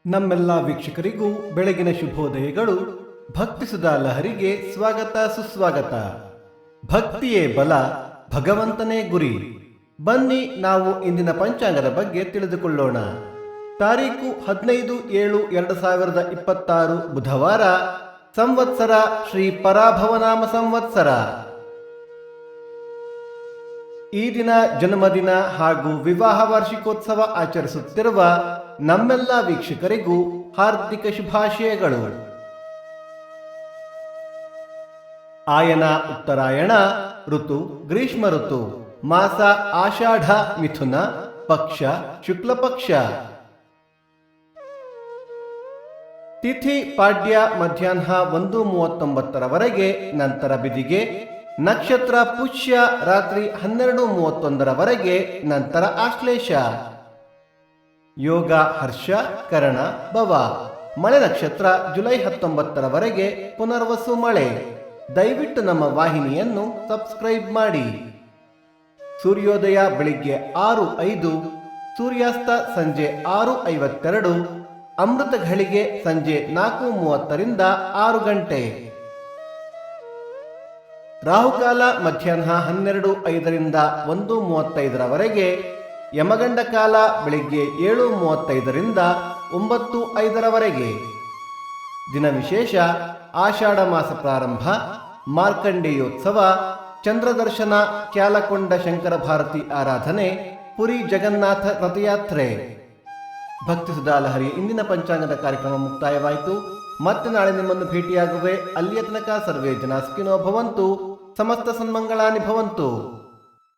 ನಮ್ಮೆಲ್ಲ ವೀಕ್ಷಕರಿಗೂ ಬೆಳಗಿನ ಶುಭೋದಯಗಳು. ಭಕ್ತಿಸುಧಾ ಲಹರಿಗೆ ಸ್ವಾಗತ ಸುಸ್ವಾಗತ. ಭಕ್ತಿಯೇ ಬಲ, ಭಗವಂತನೇ ಗುರಿ. ಬನ್ನಿ ನಾವು ಇಂದಿನ ಪಂಚಾಂಗದ ಬಗ್ಗೆ ತಿಳಿದುಕೊಳ್ಳೋಣ. ತಾರೀಕು 15/7/2026 ಬುಧವಾರ, ಸಂವತ್ಸರ ಶ್ರೀ ಪರಾಭವನಾಮ ಸಂವತ್ಸರ. ಈ ದಿನ ಜನ್ಮದಿನ ಹಾಗೂ ವಿವಾಹ ವಾರ್ಷಿಕೋತ್ಸವ ಆಚರಿಸುತ್ತಿರುವ ನಮ್ಮೆಲ್ಲ ವೀಕ್ಷಕರಿಗೂ ಹಾರ್ದಿಕ ಶುಭಾಶಯಗಳು. ಆಯನ ಉತ್ತರಾಯಣ ಋತು ಗ್ರೀಷ್ಮ ಋತು, ಮಾಸ ಆಷಾಢ ಮಿಥುನ, ಪಕ್ಷ ಶುಕ್ಲ ಪಕ್ಷ. ತಿಥಿ ಪಾಡ್ಯ ಮಧ್ಯಾಹ್ನ 1:39 ನಂತರ ಬಿದಿಗೆ. ನಕ್ಷತ್ರ ಪುಷ್ಯ ರಾತ್ರಿ 12:31 ನಂತರ ಆಶ್ಲೇಷ. ಯೋಗ ಹರ್ಷ ಕರಣ ಭವ. ಮಳೆ ನಕ್ಷತ್ರ ಜುಲೈ 19 ಪುನರ್ವಸು ಮಳೆ. ದಯವಿಟ್ಟು ನಮ್ಮ ವಾಹಿನಿಯನ್ನು ಸಬ್ಸ್ಕ್ರೈಬ್ ಮಾಡಿ. ಸೂರ್ಯೋದಯ ಬೆಳಿಗ್ಗೆ 6:05, ಸೂರ್ಯಾಸ್ತ ಸಂಜೆ 6:52, ಅಮೃತ ಘಳಿಗೆ ಸಂಜೆ 4:30 6 ಗಂಟೆ. ರಾಹುಕಾಲ ಮಧ್ಯಾಹ್ನ 12:05 1:35, ಯಮಗಂಡ ಕಾಲ ಬೆಳಿಗ್ಗೆ 7:35 9:05. ದಿನ ವಿಶೇಷ: ಆಷಾಢ ಮಾಸ ಪ್ರಾರಂಭ, ಮಾರ್ಕಂಡೇಯೋತ್ಸವ, ಚಂದ್ರದರ್ಶನ, ಕ್ಯಾಲಕೊಂಡ ಶಂಕರ ಭಾರತಿ ಆರಾಧನೆ, ಪುರಿ ಜಗನ್ನಾಥ ರಥಯಾತ್ರೆ. ಭಕ್ತಿಸುಧಾ ಲಹರಿ ಇಂದಿನ ಪಂಚಾಂಗದ ಕಾರ್ಯಕ್ರಮ ಮುಕ್ತಾಯವಾಯಿತು. ಮತ್ತೆ ನಾಳೆ ನಿಮ್ಮನ್ನು ಭೇಟಿಯಾಗುವೆ. ಅಲ್ಲಿಯ ತನಕ ಸರ್ವೇ ಜನ ಸುಖಿನೋ ಭವಂತು, ಸಮಸ್ತ ಸನ್ಮಂಗಳಾನಿ ಭವಂತು.